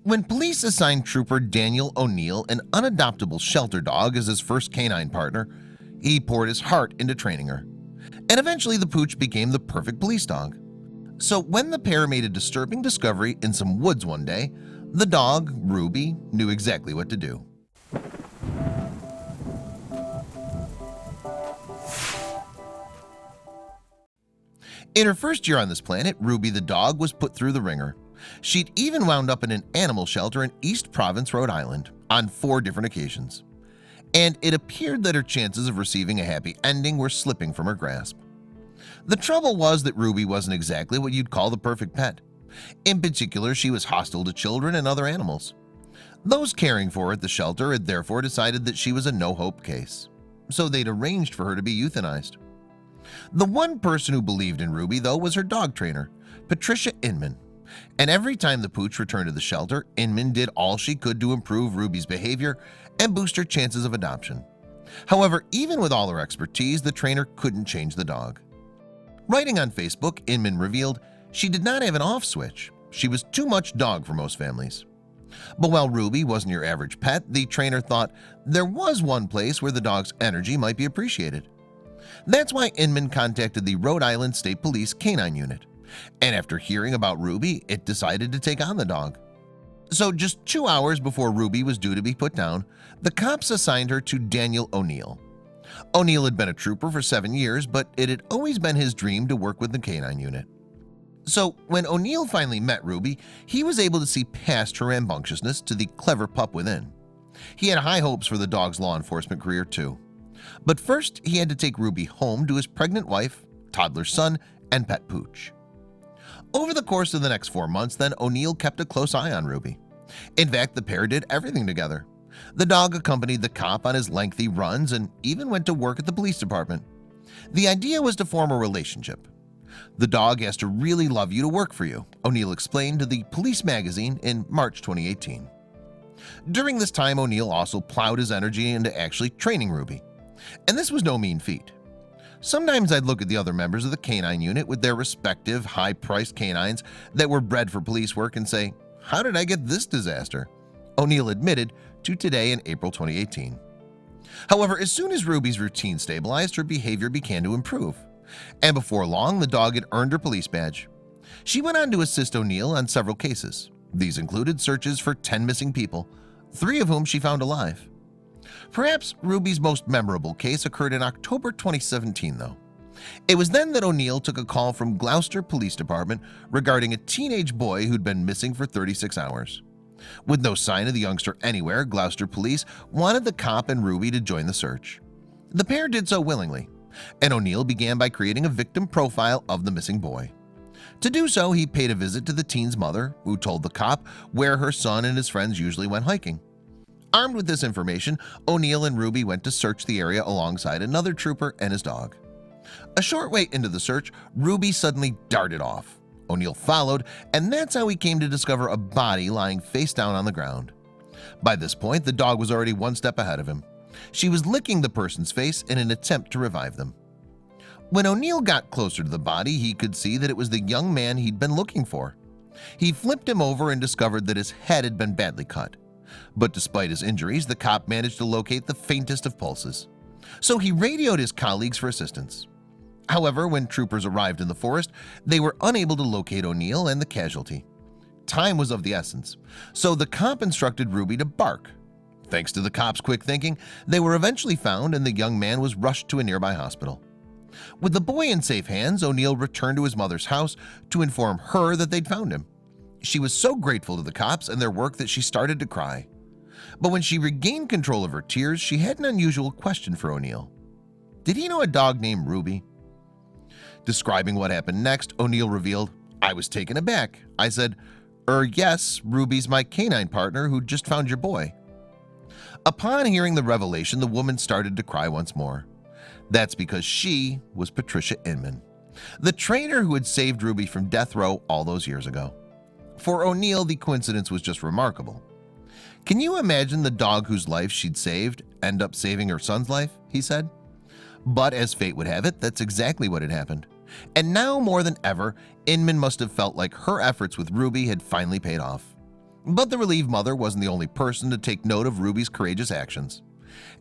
When police assigned Trooper Daniel O'Neill an unadoptable shelter dog as his first canine partner, he poured his heart into training her. And eventually the pooch became the perfect police dog. So when the pair made a disturbing discovery in some woods one day, the dog, Ruby, knew exactly what to do. In her first year on this planet, Ruby the dog was put through the ringer. She'd even wound up in an animal shelter in East Providence, Rhode Island, on 4 different occasions. And it appeared that her chances of receiving a happy ending were slipping from her grasp. The trouble was that Ruby wasn't exactly what you'd call the perfect pet. In particular, she was hostile to children and other animals. Those caring for her at the shelter had therefore decided that she was a no-hope case. So they'd arranged for her to be euthanized. The one person who believed in Ruby, though, was her dog trainer, Patricia Inman. And every time the pooch returned to the shelter, Inman did all she could to improve Ruby's behavior and boost her chances of adoption. However, even with all her expertise, the trainer couldn't change the dog. Writing on Facebook, Inman revealed she did not have an off switch. She was too much dog for most families. But while Ruby wasn't your average pet, the trainer thought there was one place where the dog's energy might be appreciated. That's why Inman contacted the Rhode Island State Police Canine Unit, and after hearing about Ruby, it decided to take on the dog. So just 2 hours before Ruby was due to be put down, the cops assigned her to Daniel O'Neill. O'Neill had been a trooper for 7 years, but it had always been his dream to work with the canine unit. So when O'Neill finally met Ruby, he was able to see past her rambunctiousness to the clever pup within. He had high hopes for the dog's law enforcement career too. But first, he had to take Ruby home to his pregnant wife, toddler son, and pet pooch. Over the course of the next 4 months, then, O'Neill kept a close eye on Ruby. In fact, the pair did everything together. The dog accompanied the cop on his lengthy runs and even went to work at the police department. The idea was to form a relationship. The dog has to really love you to work for you, O'Neill explained to the Police magazine in March 2018. During this time, O'Neill also plowed his energy into actually training Ruby. And this was no mean feat. Sometimes I'd look at the other members of the canine unit with their respective high-priced canines that were bred for police work and say, "How did I get this disaster?" O'Neill admitted to Today in April 2018. However, as soon as Ruby's routine stabilized, her behavior began to improve. And before long, the dog had earned her police badge. She went on to assist O'Neill on several cases. These included searches for 10 missing people, 3 of whom she found alive. Perhaps Ruby's most memorable case occurred in October 2017, though. It was then that O'Neill took a call from Gloucester Police Department regarding a teenage boy who'd been missing for 36 hours. With no sign of the youngster anywhere, Gloucester Police wanted the cop and Ruby to join the search. The pair did so willingly, and O'Neill began by creating a victim profile of the missing boy. To do so, he paid a visit to the teen's mother, who told the cop where her son and his friends usually went hiking. Armed with this information, O'Neill and Ruby went to search the area alongside another trooper and his dog. A short way into the search, Ruby suddenly darted off. O'Neill followed, and that's how he came to discover a body lying face down on the ground. By this point, the dog was already 1 step ahead of him. She was licking the person's face in an attempt to revive them. When O'Neill got closer to the body, he could see that it was the young man he'd been looking for. He flipped him over and discovered that his head had been badly cut. But despite his injuries, the cop managed to locate the faintest of pulses. So he radioed his colleagues for assistance. However, when troopers arrived in the forest, they were unable to locate O'Neill and the casualty. Time was of the essence, so the cop instructed Ruby to bark. Thanks to the cop's quick thinking, they were eventually found and the young man was rushed to a nearby hospital. With the boy in safe hands, O'Neill returned to his mother's house to inform her that they'd found him. She was so grateful to the cops and their work that she started to cry. But when she regained control of her tears, she had an unusual question for O'Neill. Did he know a dog named Ruby? Describing what happened next, O'Neill revealed, "I was taken aback. I said, yes, Ruby's my canine partner who just found your boy." Upon hearing the revelation, the woman started to cry once more. That's because she was Patricia Inman, the trainer who had saved Ruby from death row all those years ago. For O'Neill, the coincidence was just remarkable. "Can you imagine the dog whose life she'd saved end up saving her son's life?" he said. But as fate would have it, that's exactly what had happened. And now more than ever, Inman must have felt like her efforts with Ruby had finally paid off. But the relieved mother wasn't the only person to take note of Ruby's courageous actions.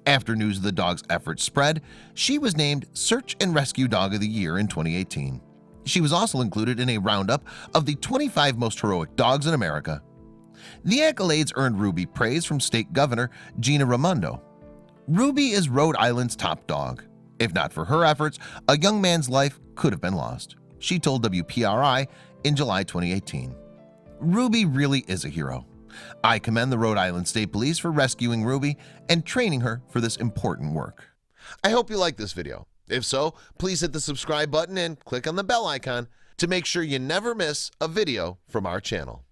After news of the dog's efforts spread, she was named Search and Rescue Dog of the Year in 2018. She was also included in a roundup of the 25 most heroic dogs in America. The accolades earned Ruby praise from State Governor Gina Raimondo. Ruby is Rhode Island's top dog. If not for her efforts, a young man's life could have been lost, she told WPRI in July 2018. Ruby really is a hero. I commend the Rhode Island State Police for rescuing Ruby and training her for this important work. I hope you liked this video. If so, please hit the subscribe button and click on the bell icon to make sure you never miss a video from our channel.